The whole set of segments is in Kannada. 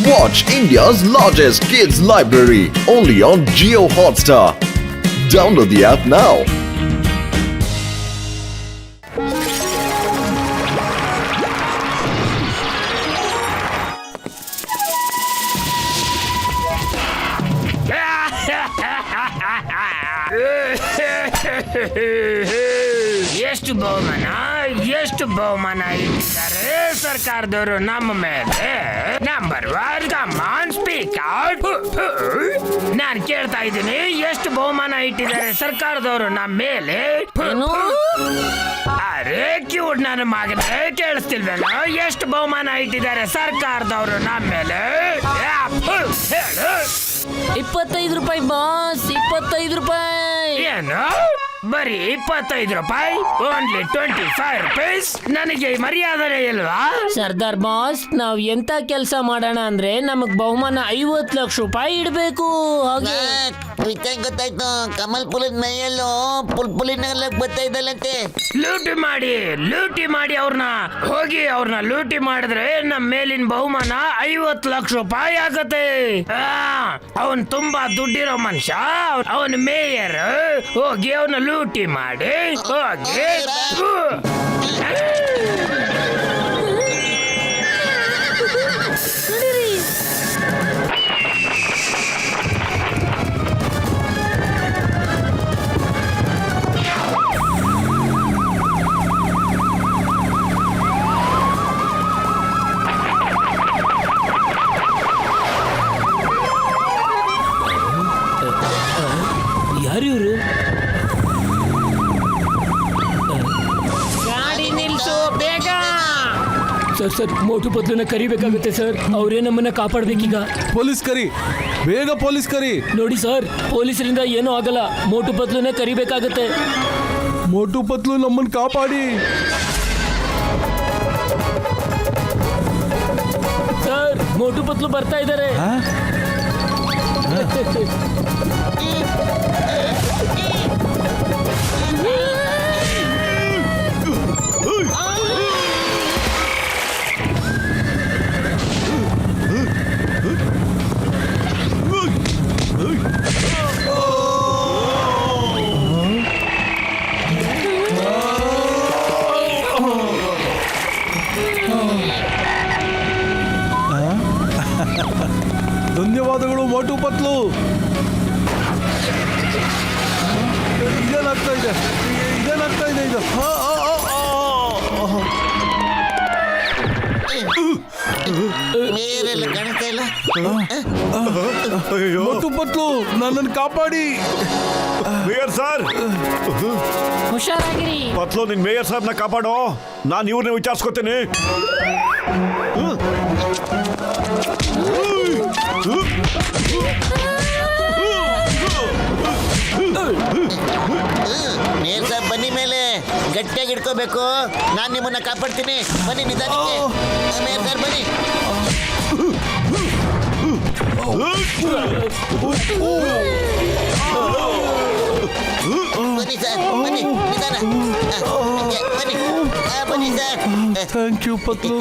Watch India's largest kids library only on Jio Hotstar. Download the app now. ಎಷ್ಟು ಬಹುಮಾನ ಇಟ್ಟಿದ್ದಾರೆ ಸರ್ಕಾರದವರು ನಮ್ಮ ಮೇಲೆ. Number 1 come on speak out. ನಾನು ಕೇಳ್ತಾ ಇದ್ದೀನಿ, ಎಷ್ಟು ಬಹುಮಾನ ಇಟ್ಟಿದ್ದಾರೆ ಸರ್ಕಾರದವರು ನಮ್ಮ ಮೇಲೆ? ಅರೆ ಕ್ಯೂಟ್ ನನ್ನ ಮಗನೇ, ಕೇಳಿಸ್ತಿಲ್ವೇನೋ? ಎಷ್ಟು ಬಹುಮಾನ ಇಟ್ಟಿದ್ದಾರೆ ಸರ್ಕಾರದವರು ನಮ್ಮ ಮೇಲೆ? ಹೇಳು. 25 ರೂಪಾಯಿ ಬಾಸ್, 25 ರೂಪಾಯಿ. ಏನು ಬರೀ 25 ರೂಪಾಯಿ? Only 25 rupees? ನನಗೆ ಮರ್ಯಾದೆ ಇಲ್ವಾ? ಸರ್ದಾರ್ ಬಾಸ್, ನಾವ್ ಎಂತ ಕೆಲಸ ಮಾಡೋಣ ಅಂದ್ರೆ ನಮಗ್ ಬಹುಮಾನ 50 ಲಕ್ಷ ರೂಪಾಯಿ ಇಡಬೇಕು. ಹಾಗೆ ಗೊತ್ತಾಯ್ತು. ಕಮಲ್ ಪುಲಿನ ಮೈಯಲ್ಲೂ ಪುಲಿನ ಬರ್ತಾ ಇದ್ದಲ್ಲಂತೆ. ಲೂಟಿ ಮಾಡಿ ಅವ್ರನ್ನ ಹೋಗಿ ಲೂಟಿ ಮಾಡಿದ್ರೆ ನಮ್ಮ ಮೇಲಿನ ಬಹುಮಾನ 50 ಲಕ್ಷ ರೂಪಾಯಿ ಆಗತ್ತೆ. ಅವನ್ ತುಂಬಾ ದುಡ್ಡಿರೋ ಮನುಷ್ಯ, ಅವನ್ ಮೇಯರ್. ಹೋಗಿ ಅವನ ಲೂಟಿ ಮಾಡಿ ಹೋಗಿ. ಯಾರು ಇವರು? ಗಾಡಿ ನಿಲ್ಸು ಬೇಗ. ಸರ್ ಮೋಟು ಪತ್ಲನ್ನ ಕರಿಬೇಕಾಗುತ್ತೆ ಸರ್. ಅವರೇ ನಮ್ಮನ್ನ ಕಾಪಾಡ್ಬೇಕೀಗ. ಪೊಲೀಸ್ ಕರಿ, ಬೇಗ ಪೊಲೀಸ್ ಕರಿ. ನೋಡಿ ಸರ್, ಪೊಲೀಸರಿಂದ ಏನೂ ಆಗಲ್ಲ, ಮೋಟು ಪತ್ಲನ್ನ ಕರಿಬೇಕಾಗುತ್ತೆ. ಮೋಟು ಪತ್ಲು ನಮ್ಮನ್ನ ಕಾಪಾಡಿ ಸರ್. ಮೋಟು ಪತ್ಲು ಬರ್ತಾ ಇದ್ದಾರೆ. ಧನ್ಯವಾದಗಳು ಮೋಟು ಪತ್ಲು. ಇದೇನಾಗ್ತಾ ಇದೆ ಇದು? ಮೇರೆಲ್ಲ ಕಾಣ್ತಾ ಇಲ್ಲ. ಮೋಟು ಪತ್ಲು ನನ್ನನ್ನು ಕಾಪಾಡಿ. Mayor sir, ಹುಷಾರಾಗಿರಿ. ಪತ್ಲು ನಿನ್ ಮೇಯರ್ ಸಾಬ್ನ ಕಾಪಾಡೋ. ನಾನು ಇವ್ರನ್ನ ವಿಚಾರಿಸ್ಕೊತೀನಿ. ಮೇರ್ ಸಾಬ್ ಬನ್ನಿ, ಮೇಲೆ ಗಟ್ಟಿಯಾಗಿ ಇಟ್ಕೋಬೇಕು. ನಾನು ನಿಮ್ಮನ್ನ ಕಾಪಾಡ್ತೀನಿ. ಬನ್ನಿ ನಿಧಾನಕ್ಕೆ. ಮೇರ್ ಸಾಬ್ ಬನ್ನಿ. ಬನ್ನಿ ಸರ್, ಬನ್ನಿ ನಿಧಾನ. ಬನ್ನಿ ಬನ್ನಿ sir. Thank you Patlu.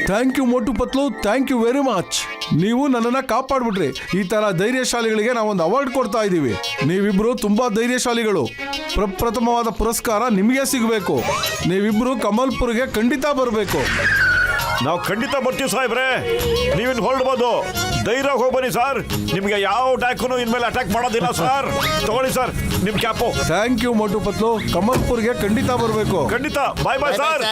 Thank you Motu Patlu, thank you very much. ನೀವು ನನ್ನನ್ನು ಕಾಪಾಡ್ಬಿಟ್ರಿ. ಈ ಥರ ಧೈರ್ಯಶಾಲಿಗಳಿಗೆ ನಾವೊಂದು ಅವಾರ್ಡ್ ಕೊಡ್ತಾ ಇದ್ದೀವಿ. ನೀವಿಬ್ರು ತುಂಬಾ ಧೈರ್ಯಶಾಲಿಗಳು. ಪ್ರಪ್ರಥಮವಾದ ಪುರಸ್ಕಾರ ನಿಮಗೆ ಸಿಗಬೇಕು. ನೀವಿಬ್ರು ಕಮಲ್ಪುರ್ಗೆ ಖಂಡಿತ ಬರಬೇಕು. ನಾವು ಖಂಡಿತ ಬರ್ತೀವಿ ಸಾಹೇಬ್ರೆ. ನೀವಿನ್ ಹೊರಡ್ಬೋದು. ಧೈರ್ಯ ಹೋಗಿ ಬನ್ನಿ ಸರ್. ನಿಮ್ಗೆ ಯಾವ ಅಟ್ಯಾಕ್ನು ಇನ್ಮೇಲೆ ಅಟ್ಯಾಕ್ ಮಾಡೋದಿಲ್ಲ ಸರ್. ತಗೊಳ್ಳಿ ಸರ್ ನಿಮ್ cap. Thank you Motu Patlu. ಕಮಲ್ಪುರ್ಗೆ ಖಂಡಿತ ಬರಬೇಕು. ಖಂಡಿತ. ಬಾಯ್ ಬಾಯ್ ಸರ್.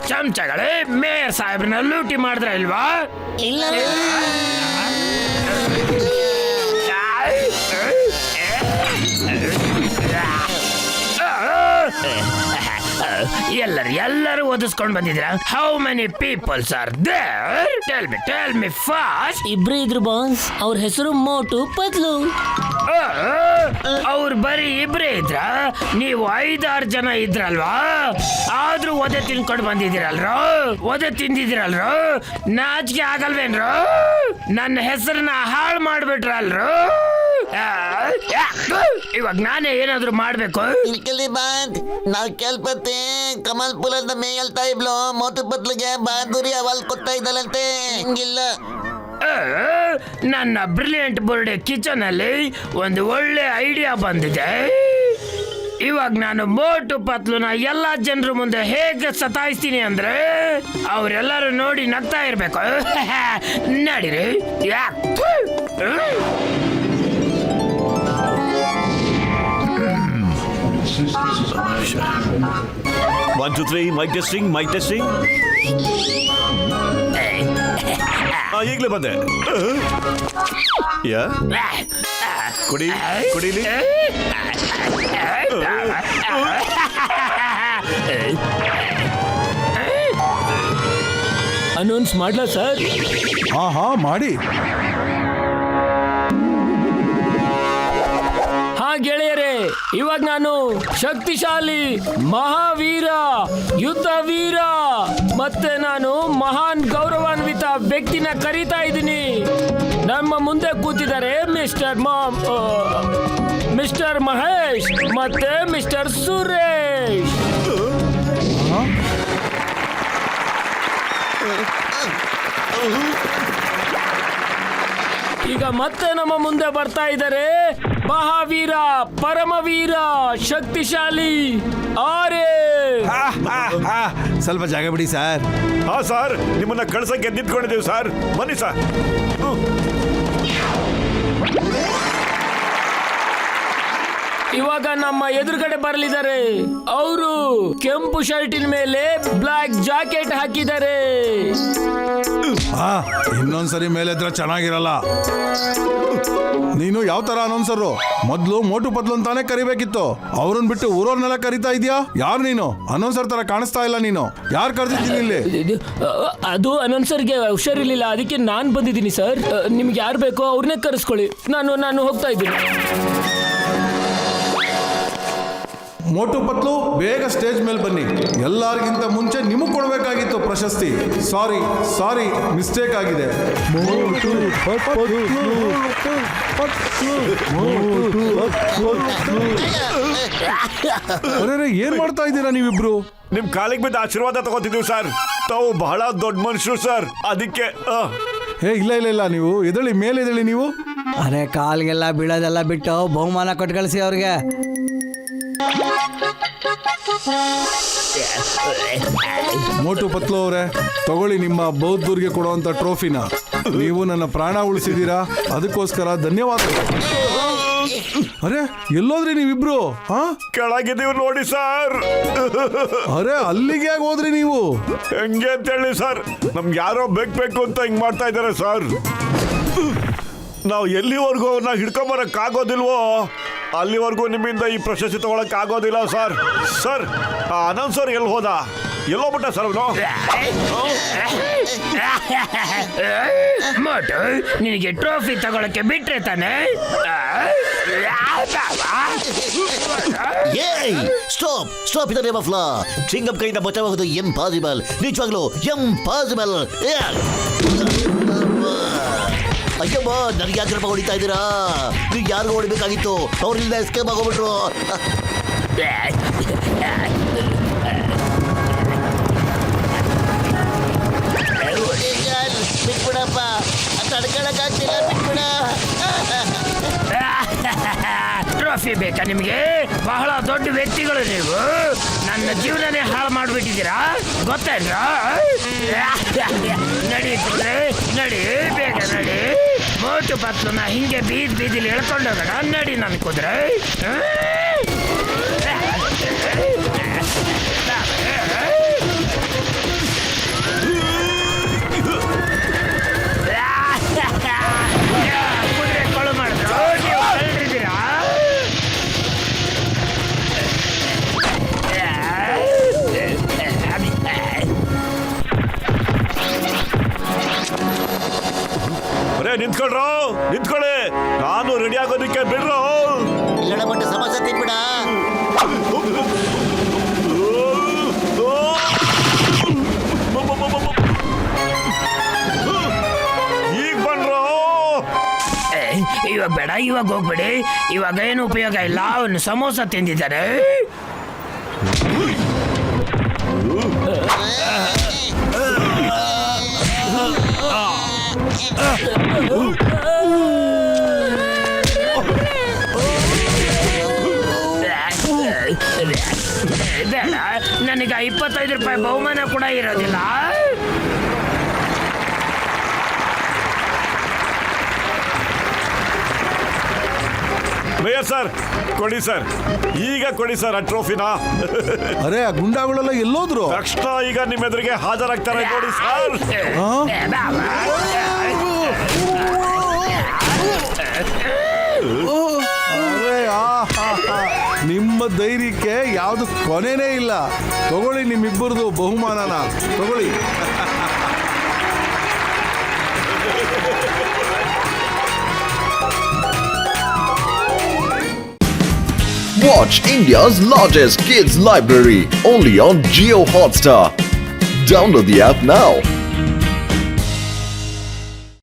ಚಮಚಗಳೇ, ಮೇಯರ್ ಸಾಹೇಬ್ರನ್ನ ಲೂಟಿ ಮಾಡಿದ್ರ ಇಲ್ವಾ? ಇಲ್ಲ. ಎಲ್ಲರೂ ಓದಿಸ್ಕೊಂಡು ಬಂದಿದ್ದೀರಾ? How many peoples are there? Tell me fast. ಇಬ್ರು ಇದ್ರು ಬಾಸ್. ಅವ್ರ ಹೆಸರು ಮೋಟು ಪತ್ಲು. ಅವ್ರು ಬರೀ ಇಬ್ರೇ ಇದ್ರ? ನೀವು 5-6 ಜನ ಇದ್ರಲ್ವಾ? ಆದ್ರೂ ಒದೆ ತಿನ್ಕೊಂಡು ಬಂದಿದ್ದೀರಲ್ರೋ? ಒದೆ ತಿಂದಿದ್ದೀರಲ್ರೋ? ನಾಚಿಕೆ ಆಗಲ್ವೇನ್ರೋ? ನನ್ನ ಹೆಸರನ್ನ ಹಾಳು ಮಾಡ್ಬಿಟ್ರಲ್ರೋ? ಇವಾಗ ನಾನೇ ಏನಾದ್ರು ಮಾಡ್ಬೇಕು. ಇಲ್ಕಲಿ ಬಾತ್ ನಾವ್ ಕೇಳ್ಪತ್ತೆ ಕಮಲ್ ಪುರದ ಮೇ ಹೇಳ್ತಾ ಇಬ್ಲು ಮೋಟು ಬದ್ಲಿಗೆ ಬಹದ್ದೂರಿ ಅವಲ್ ಕೊಡ್ತಾ ಇದ್ದಲಂತೆ. ಹಿಂಗಿಲ್ಲ. ನನ್ನ ಬ್ರಿಲಿಯಂಟ್ ಬರ್ಡೇ ಕಿಚನ್ ಅಲ್ಲಿ ಒಂದು ಒಳ್ಳೆ ಐಡಿಯಾ ಬಂದಿದೆ. ಇವಾಗ ನಾನು ಮೋಟು ಪತ್ಲುನ ಎಲ್ಲಾ ಜನರ ಮುಂದೆ ಹೇಗೆ ಸತಾಯಿಸ್ತೀನಿ ಅಂದ್ರೆ ಅವರೆಲ್ಲರೂ ನೋಡಿ ನಗ್ತಾ ಇರ್ಬೇಕು. ನಡೀರಿ. 1 2 3 ಮೈಕ್ ಟೆಸ್ಟಿಂಗ್. ಈಗಲೇ ಬಂದೆ. ಯಾ ಕುಡೀಲಿ. ಅನೌನ್ಸ್ ಮಾಡ್ಲಾ ಸರ್? ಹಾ ಮಾಡಿ. ಹಾ ಗೆಳೆಯರೇ, ಇವಾಗ ನಾನು ಶಕ್ತಿಶಾಲಿ ಮಹಾವೀರ ಯುದ್ಧ ವೀರ ಮತ್ತೆ ನಾನು ಮಹಾನ್ ಗೌರವಾನ್ವಿತ ವ್ಯಕ್ತಿನ ಕರೀತಾ ಇದ್ದೀನಿ. ನಮ್ಮ ಮುಂದೆ ಕೂತಿದ್ದಾರೆ ಮಿಸ್ಟರ್ ಮಹೇಶ್ ಮತ್ತೆ ಮಿಸ್ಟರ್ ಸುರೇಶ್. ಈಗ ಮತ್ತೆ ನಮ್ಮ ಮುಂದೆ ಬರ್ತಾ ಇದ್ದಾರೆ ಮಹಾವೀರ ಪರಮವೀರ ಶಕ್ತಿಶಾಲಿ ಆರೇ. ಸ್ವಲ್ಪ ಜಾಗ ಬಿಡಿ ಸರ್. ಹಾ ಸರ್, ನಿಮ್ಮನ್ನ ಕಳ್ಸಕ್ಕೆ ನಿಂತ್ಕೊಂಡಿದ್ದೀವಿ ಸರ್. ಬನ್ನಿ ಸರ್. ಇವಾಗ ನಮ್ಮ ಎದುರುಗಡೆ ಬರಲಿದ್ದಾರೆ. ಅವರು ಕೆಂಪು ಶರ್ಟಿನ ಮೇಲೆ ಬ್ಲಾಕ್ ಜಾಕೆಟ್ ಹಾಕಿದ್ದಾರೆ. ಇನ್ನೊಂದ್ಸರಿ ಮೇಲೆ ಇದ್ರೆ ಚೆನ್ನಾಗಿರಲ್ಲ. ನೀನು ಯಾವ ತರ ಅನೌನ್ಸರು? ಮೊದ್ಲು ಮೋಟು ಪತ್ಲು ಅಂತಾನೆ ಕರಿಬೇಕಿತ್ತು. ಅವ್ರನ್ನ ಬಿಟ್ಟು ಊರವ್ರನ್ನೆಲ್ಲ ಕರಿತಾ ಇದೀಯಾ? ಯಾರು ನೀನು? ಅನೌನ್ಸರ್ ತರ ಕಾಣಿಸ್ತಾ ಇಲ್ಲ ನೀನು. ಯಾರು ಕರೆದಿದ್ದೀನಿ ಇಲ್ಲಿ? ಅದು ಅನೌನ್ಸರ್ಗೆ ಹುಷಾರಿರ್ಲಿಲ್ಲ, ಅದಕ್ಕೆ ನಾನ್ ಬಂದಿದ್ದೀನಿ ಸರ್. ನಿಮ್ಗೆ ಯಾರು ಬೇಕೋ ಅವ್ರನ್ನೇ ಕರೆಸ್ಕೊಳ್ಳಿ. ನಾನು ಹೋಗ್ತಾ ಇದ್ದೀನಿ. ಮೋಟು ಪತ್ಲು ಬೇಗ ಸ್ಟೇಜ್ ಮೇಲೆ ಬನ್ನಿ. ಎಲ್ಲರಿಗಿಂತ ಮುಂಚೆ ನಿಮಗೆ ಕೊಡಬೇಕಾಗಿತ್ತು ಪ್ರಶಸ್ತಿ. ಸಾರಿ ಮಿಸ್ಟೇಕ್ ಆಗಿದೆ. ಅರೆ ಏನ್ ಮಾಡ್ತಾ ಇದ್ದೀರಾ ನೀವಿಬ್ರು? ನಿಮ್ ಕಾಲಿಗೆ ಬಿದ್ದು ಆಶೀರ್ವಾದ ತಗೋತಿದ್ದೀವಿ ಸರ್. ತಾವು ಬಹಳ ದೊಡ್ಡ ಮನುಷ್ಯರು ಸರ್, ಅದಕ್ಕೆ ಇಲ್ಲ ನೀವು ಎದಳಿ ಮೇಲೆ ಎದಳಿ ನೀವು. ಅರೆ ಕಾಲ್ಗೆಲ್ಲ ಬೀಳೋದೆಲ್ಲ ಬಿಟ್ಟು ಬಹುಮಾನ ಕೊಟ್ಟು ಕಳಿಸಿ ಅವ್ರಿಗೆ. ಮೋಟು ಪತ್ಲು ಅವರೇ, ತಗೊಳ್ಳಿ ನಿಮ್ಮ ಬೌದ್ಧರಿಗೆ ಕೊಡುವಂತ ಟ್ರೋಫಿನ. ನೀವು ನನ್ನ ಪ್ರಾಣ ಉಳಿಸಿದೀರಾ, ಅದಕ್ಕೋಸ್ಕರ ಧನ್ಯವಾದಗಳು. ಅರೆ ಎಲ್ಲೋದ್ರಿ ನೀವಿಬ್ರು? ಕೆಳಗಿದ್ದೀವಿ ನೋಡಿ ಸರ್. ಅರೆ ಅಲ್ಲಿಗೆ ಹೋದ್ರಿ ನೀವು? ಹೆಂಗೆ ಅಂತ ಹೇಳಿ ಸರ್, ನಮ್ಗೆ ಯಾರೋ ಬೇಕು ಅಂತ ಹಿಂಗ್ ಮಾಡ್ತಾ ಇದ್ದಾರೆ ಸರ್. ನಾವು ಎಲ್ಲಿವರೆಗೂ ಅವ್ರನ್ನ ಹಿಡ್ಕೊಂಬರಕ್ಕಾಗೋದಿಲ್ವೋ ಅಲ್ಲಿವರೆಗೂ ನಿಮ್ಮಿಂದ ಈ ಪ್ರಶಸ್ತಿ ತಗೊಳಕ್ ಆಗೋದಿಲ್ಲ ಸರ್. ಸರ್, ಆ ಅನೌನ್ಸರ್ ಎಲ್ಲಿ ಹೋದ? ಎಲ್ಲೋಗ್ಬಿಟ್ಟ ಸರ್ ಅವನು? ಮೋಟು, ನಿನಗೆ ಟ್ರೋಫಿ ತಗೊಳಕ್ಕೆ ಬಿಟ್ರೆ ತಾನೆ? ಸ್ಟಾಪ್ ಇದರ ನೇಮ್ ಆಫ್ ಲಾ. ಚಿಂಗಂ ಕೈಯಿಂದ ಬಚಾವುದು ಇಂಪಾಸಿಬಲ್. ನಿಜವಾಗ್ಲೂ ಇಂಪಾಸಿಬಲ್. ಅಯ್ಯಮ್ಮ, ನನಗೆ ಯಾಕೆ ಹೊಡಿತಾ ಇದ್ದೀರಾ? ನೀವು ಯಾರಿಗೂ ಹೊಡಿಬೇಕಾಗಿತ್ತು, ಅವ್ರಿಂದ ಎಸ್ಕೇಪ್ ಆಗೋಗ್ಬಿಟ್ರು. ಬಿಟ್ಬಿಡಪ್ಪ, ತಡ್ಕೊಳಕ್ಕಾಗ್ತಿಲ್ಲ, ಬಿಟ್ಬಿಡ. ಟ್ರೋಫಿ ಬೇಕಾ ನಿಮಗೆ? ಬಹಳ ದೊಡ್ಡ ವ್ಯಕ್ತಿಗಳು ನೀವು. ನನ್ನ ಜೀವನನೇ ಹಾಳು ಮಾಡಿಬಿಟ್ಟಿದ್ದೀರಾ, ಗೊತ್ತೇನ್ರ? ನಡಿ ಬೇಗ ನಡಿ. ಮೋಟು ಪತ್ಲುನ ಹಿಂಗೆ ಬೀದಿಲಿ ಎಳ್ಕೊಂಡೋಗೋಣ. ನಡಿ ನನ್ನ ಕುದುರೆ. ಕುದುರೆ ಕೊಳು ಮಾಡಿದ್ರು, ನೀವು ಕಳ್ರಿದ್ದೀರಾ? ನಿಂತ್ಕೊಳ್ಳಿ, ನಾನು ರೆಡಿ ಆಗೋದಕ್ಕೆ ಬಿಡ್ರೋ. ಇಲ್ಲ, ಸಮಸ್ಯೆ ಇವಾಗ ಬೇಡ, ಇವಾಗ ಹೋಗ್ಬೇಡಿ. ಇವಾಗ ಏನು ಉಪಯೋಗ ಇಲ್ಲ, ಅವನು ಸಮೋಸ ತಿಂದಿದ್ದಾನೆ. ಬೇಡ, ನನಗೆ 25 ರೂಪಾಯಿ ಬಹುಮಾನ ಕೂಡ ಇರೋದಿಲ್ಲ. ಮೇಯರ್ ಸರ್, ಕೊಡಿ ಸರ್, ಈಗ ಕೊಡಿ ಸರ್ ಆ ಟ್ರೋಫಿನ. ಅರೆ ಆ ಗುಂಡಾಗಳೆಲ್ಲ ಎಲ್ಲೋದ್ರು? ತಕ್ಷಣ ಈಗ ನಿಮ್ಮ ಎದುರಿಗೆ ಹಾಜರಾಗ್ತಾರೆ ನೋಡಿ ಸರ್. ಅರೆ ನಿಮ್ಮ ಧೈರ್ಯಕ್ಕೆ ಯಾವ್ದು ಕೊನೆನೇ ಇಲ್ಲ. ತಗೊಳ್ಳಿ ನಿಮ್ಮಿಬ್ಬರದು ಬಹುಮಾನನ ತಗೊಳ್ಳಿ. Watch India's largest kids library only on Geo Hotstar. Download the app now.